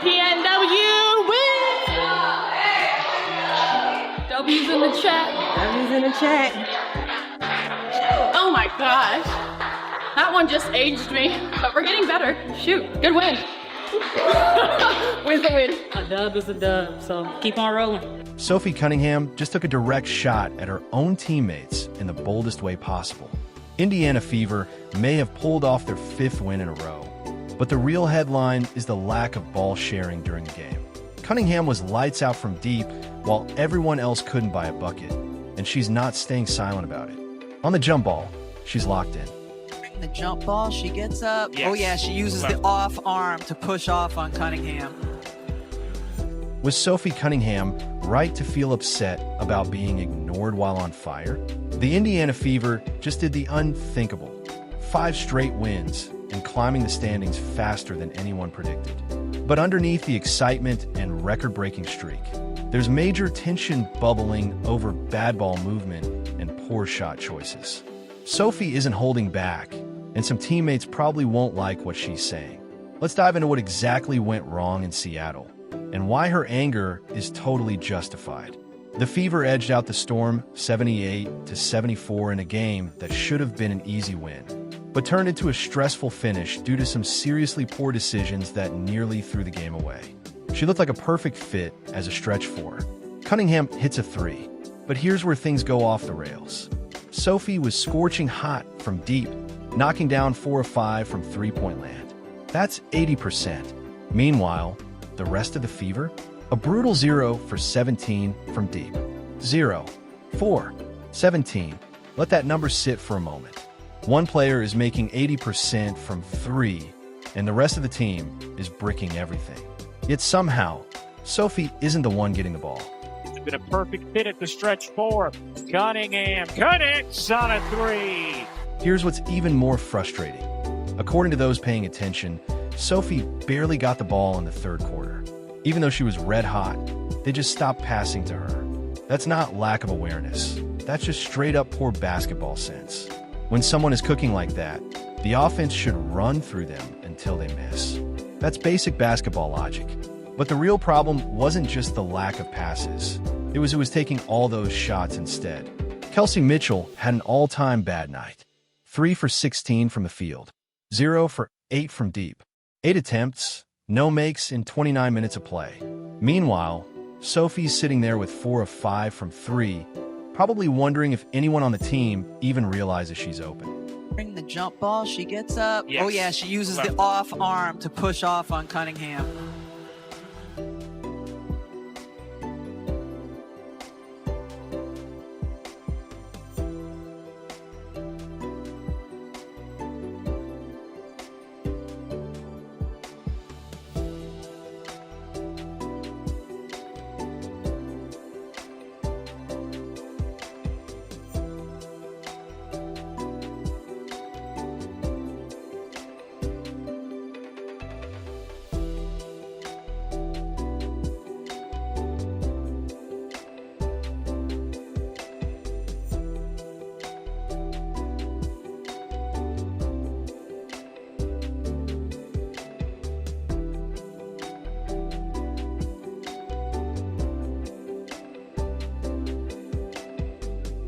PNW win! W's in the chat. W's in the chat. Oh my gosh. That one just aged me, but we're getting better. Shoot, good win. Wins the win. A dub is a dub, so keep on rolling. Sophie Cunningham just took a direct shot at her own teammates in the boldest way possible. Indiana Fever may have pulled off their 5th win in a row, but the real headline is the lack of ball sharing during the game. Cunningham was lights out from deep, while everyone else couldn't buy a bucket, and she's not staying silent about it. On the jump ball, she's locked in. The jump ball, she gets up. Yes. Oh yeah, she uses the off arm to push off on Cunningham. Was Sophie Cunningham right to feel upset about being ignored while on fire? The Indiana Fever just did the unthinkable. 5 straight wins and climbing the standings faster than anyone predicted. But underneath the excitement and record-breaking streak, there's major tension bubbling over bad ball movement and poor shot choices. Sophie isn't holding back, and some teammates probably won't like what she's saying. Let's dive into what exactly went wrong in Seattle and why her anger is totally justified. The Fever edged out the Storm 78-74 in a game that should have been an easy win, but turned into a stressful finish due to some seriously poor decisions that nearly threw the game away. She looked like a perfect fit as a stretch 4. Cunningham hits a 3, but here's where things go off the rails. Sophie was scorching hot from deep, knocking down 4 of 5 from three-point land. That's 80%. Meanwhile, the rest of the Fever? A brutal 0 for 17 from deep. 0, 4, 17. Let that number sit for a moment. One player is making 80% from 3, and the rest of the team is bricking everything. Yet somehow, Sophie isn't the one getting the ball. It's been a perfect fit at the stretch 4. Cunningham connects on a 3. Here's what's even more frustrating. According to those paying attention, Sophie barely got the ball in the 3rd quarter. Even though she was red hot, they just stopped passing to her. That's not lack of awareness. That's just straight up poor basketball sense. When someone is cooking like that, the offense should run through them until they miss. That's basic basketball logic. But the real problem wasn't just the lack of passes. It was who was taking all those shots instead. Kelsey Mitchell had an all-time bad night. 3 for 16 from the field. 0 for 8 from deep. 8 attempts, no makes in 29 minutes of play. Meanwhile, Sophie's sitting there with 4 of 5 from 3, probably wondering if anyone on the team even realizes she's open. Bring the jump ball, she gets up. Yes. Oh yeah, she uses the off arm to push off on Cunningham.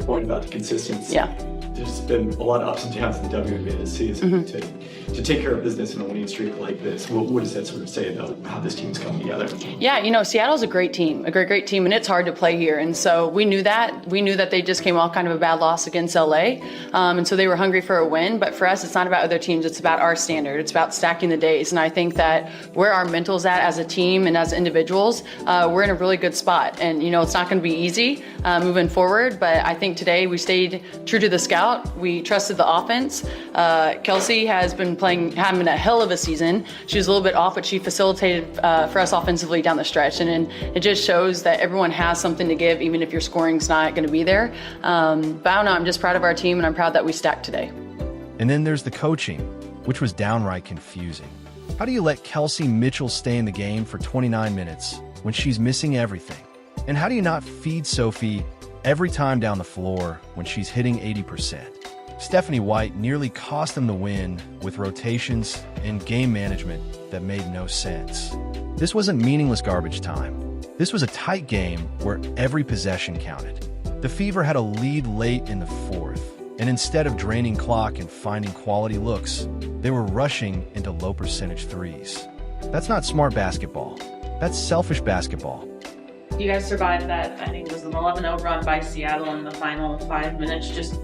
Point about the consistency. Yeah. There's been a lot of ups and downs in the WNBA this season. To take care of business in a winning streak like this, what does that sort of say about how this team's coming together? Yeah, you know, Seattle's a great team, great team, and it's hard to play here. And so we knew that. We knew that they just came off kind of a bad loss against LA. And so they were hungry for a win. But for us, it's not about other teams. It's about our standard. It's about stacking the days. And I think that where our mental's at as a team and as individuals, we're in a really good spot. And, you know, it's not going to be easy moving forward. But I think today we stayed true to the scout. We trusted the offense. Kelsey has been having a hell of a season. She was a little bit off, but she facilitated for us offensively down the stretch. And it just shows that everyone has something to give, even if your scoring's not going to be there. But I don't know, I'm just proud of our team, and I'm proud that we stacked today. And then there's the coaching, which was downright confusing. How do you let Kelsey Mitchell stay in the game for 29 minutes when she's missing everything? And how do you not feed Sophie every time down the floor when she's hitting 80%? Stephanie White nearly cost them the win with rotations and game management that made no sense. This wasn't meaningless garbage time. This was a tight game where every possession counted. The Fever had a lead late in the fourth, and instead of draining clock and finding quality looks, they were rushing into low-percentage threes. That's not smart basketball. That's selfish basketball. You guys survived that, I think it was an 11-0 run by Seattle in the final 5 minutes. Just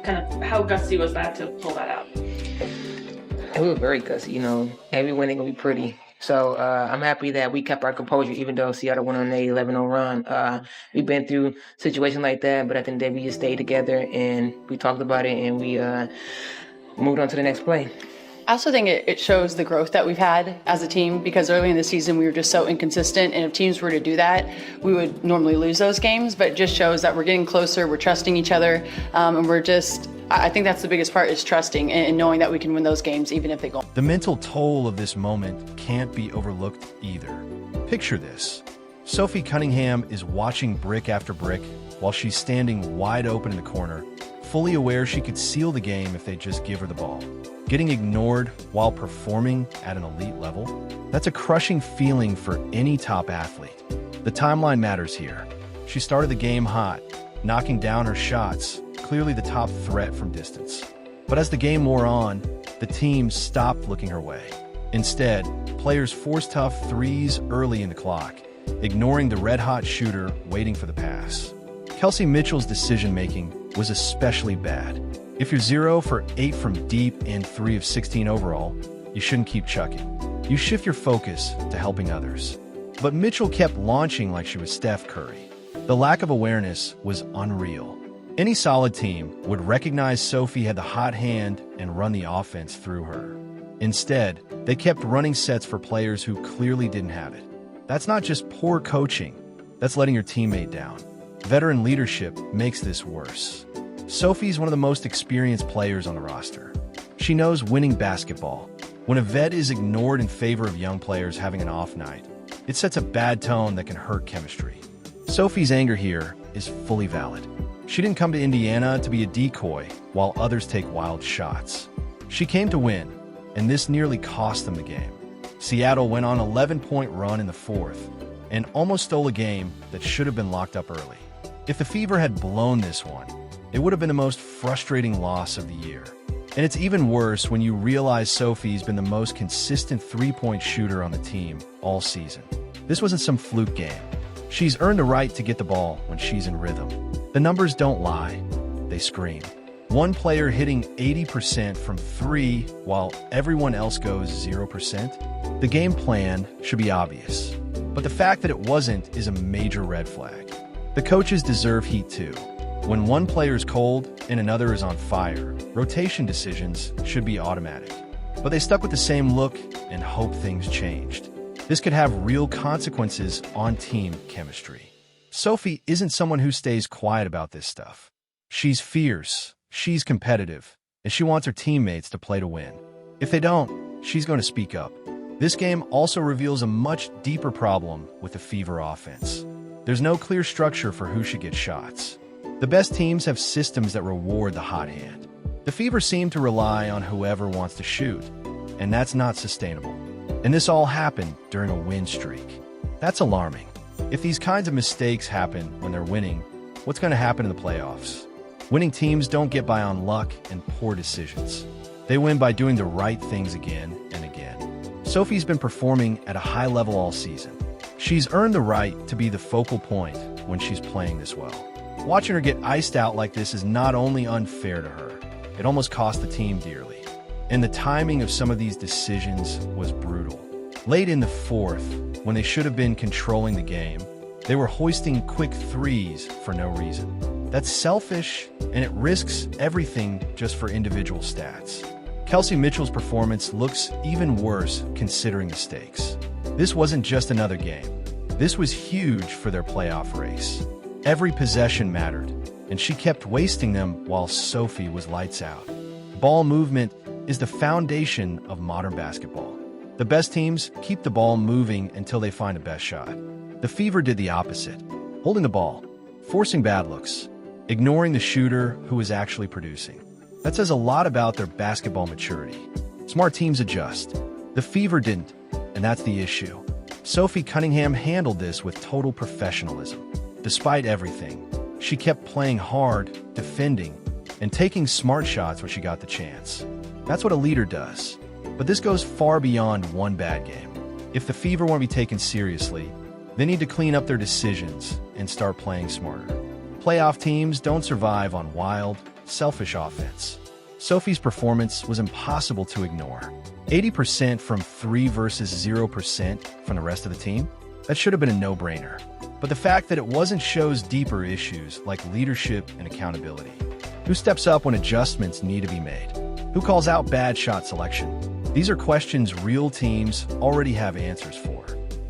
kind of how gutsy was that to pull that out? It was very gutsy, Every win ain't gonna be pretty. So I'm happy that we kept our composure, even though Seattle went on an 11-0 run. We've been through situations like that, but I think that we just stayed together and we talked about it and we moved on to the next play. I also think it shows the growth that we've had as a team, because early in the season we were just so inconsistent, and if teams were to do that, we would normally lose those games. But it just shows that we're getting closer, we're trusting each other, and I think that's the biggest part, is trusting and knowing that we can win those games even if they go. The mental toll of this moment can't be overlooked either. Picture this. Sophie Cunningham is watching brick after brick while she's standing wide open in the corner, fully aware she could seal the game if they just give her the ball. Getting ignored while performing at an elite level, that's a crushing feeling for any top athlete. The timeline matters here. She started the game hot, knocking down her shots, clearly the top threat from distance. But as the game wore on, the team stopped looking her way. Instead, players forced tough threes early in the clock, ignoring the red-hot shooter waiting for the pass. Kelsey Mitchell's decision-making was especially bad. If you're 0 for 8 from deep and 3 of 16 overall, you shouldn't keep chucking. You shift your focus to helping others. But Mitchell kept launching like she was Steph Curry. The lack of awareness was unreal. Any solid team would recognize Sophie had the hot hand and run the offense through her. Instead, they kept running sets for players who clearly didn't have it. That's not just poor coaching, that's letting your teammate down. Veteran leadership makes this worse. Sophie's one of the most experienced players on the roster. She knows winning basketball. When a vet is ignored in favor of young players having an off night, it sets a bad tone that can hurt chemistry. Sophie's anger here is fully valid. She didn't come to Indiana to be a decoy while others take wild shots. She came to win, and this nearly cost them the game. Seattle went on an 11-point run in the fourth and almost stole a game that should have been locked up early. If the Fever had blown this one, it would have been the most frustrating loss of the year. And it's even worse when you realize Sophie's been the most consistent three-point shooter on the team all season. This wasn't some fluke game. She's earned the right to get the ball when she's in rhythm. The numbers don't lie, they scream. One player hitting 80% from 3 while everyone else goes 0%? The game plan should be obvious. But the fact that it wasn't is a major red flag. The coaches deserve heat too. When one player's cold and another is on fire, rotation decisions should be automatic. But they stuck with the same look and hoped things changed. This could have real consequences on team chemistry. Sophie isn't someone who stays quiet about this stuff. She's fierce, she's competitive, and she wants her teammates to play to win. If they don't, she's going to speak up. This game also reveals a much deeper problem with the Fever offense. There's no clear structure for who should get shots. The best teams have systems that reward the hot hand. The Fever seem to rely on whoever wants to shoot, and that's not sustainable. And this all happened during a win streak. That's alarming. If these kinds of mistakes happen when they're winning, what's going to happen in the playoffs? Winning teams don't get by on luck and poor decisions. They win by doing the right things again and again. Sophie's been performing at a high level all season. She's earned the right to be the focal point when she's playing this well. Watching her get iced out like this is not only unfair to her, it almost cost the team dearly. And the timing of some of these decisions was brutal. Late in the fourth, when they should have been controlling the game, they were hoisting quick threes for no reason. That's selfish, and it risks everything just for individual stats. Kelsey Mitchell's performance looks even worse considering the stakes. This wasn't just another game. This was huge for their playoff race. Every possession mattered, and she kept wasting them while Sophie was lights out. Ball movement is the foundation of modern basketball. The best teams keep the ball moving until they find a best shot. The Fever did the opposite, holding the ball, forcing bad looks, ignoring the shooter who was actually producing. That says a lot about their basketball maturity. Smart teams adjust. The Fever didn't, and that's the issue. Sophie Cunningham handled this with total professionalism. Despite everything, she kept playing hard, defending, and taking smart shots when she got the chance. That's what a leader does. But this goes far beyond one bad game. If the Fever want to be taken seriously, they need to clean up their decisions and start playing smarter. Playoff teams don't survive on wild, selfish offense. Sophie's performance was impossible to ignore. 80% from 3 versus 0% from the rest of the team? That should have been a no-brainer. But the fact that it wasn't shows deeper issues like leadership and accountability. Who steps up when adjustments need to be made? Who calls out bad shot selection? These are questions real teams already have answers for.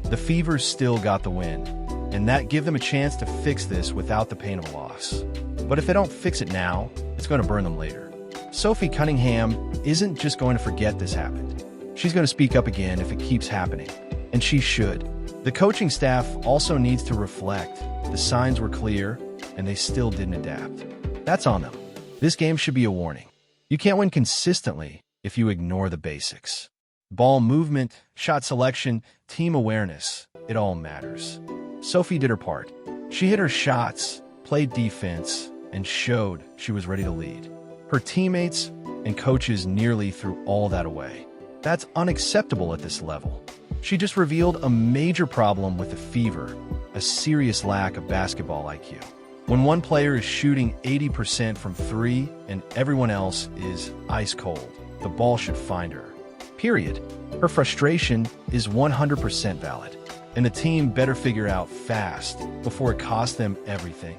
The Fever still got the win, and that give them a chance to fix this without the pain of a loss. But if they don't fix it now, it's going to burn them later. Sophie Cunningham isn't just going to forget this happened. She's going to speak up again if it keeps happening, and she should. The coaching staff also needs to reflect. The signs were clear, and they still didn't adapt. That's on them. This game should be a warning. You can't win consistently if you ignore the basics. Ball movement, shot selection, team awareness, it all matters. Sophie did her part. She hit her shots, played defense, and showed she was ready to lead. Her teammates and coaches nearly threw all that away. That's unacceptable at this level. She just revealed a major problem with the Fever, a serious lack of basketball IQ. When one player is shooting 80% from 3 and everyone else is ice cold, the ball should find her. Period. Her frustration is 100% valid, and the team better figure out fast before it costs them everything.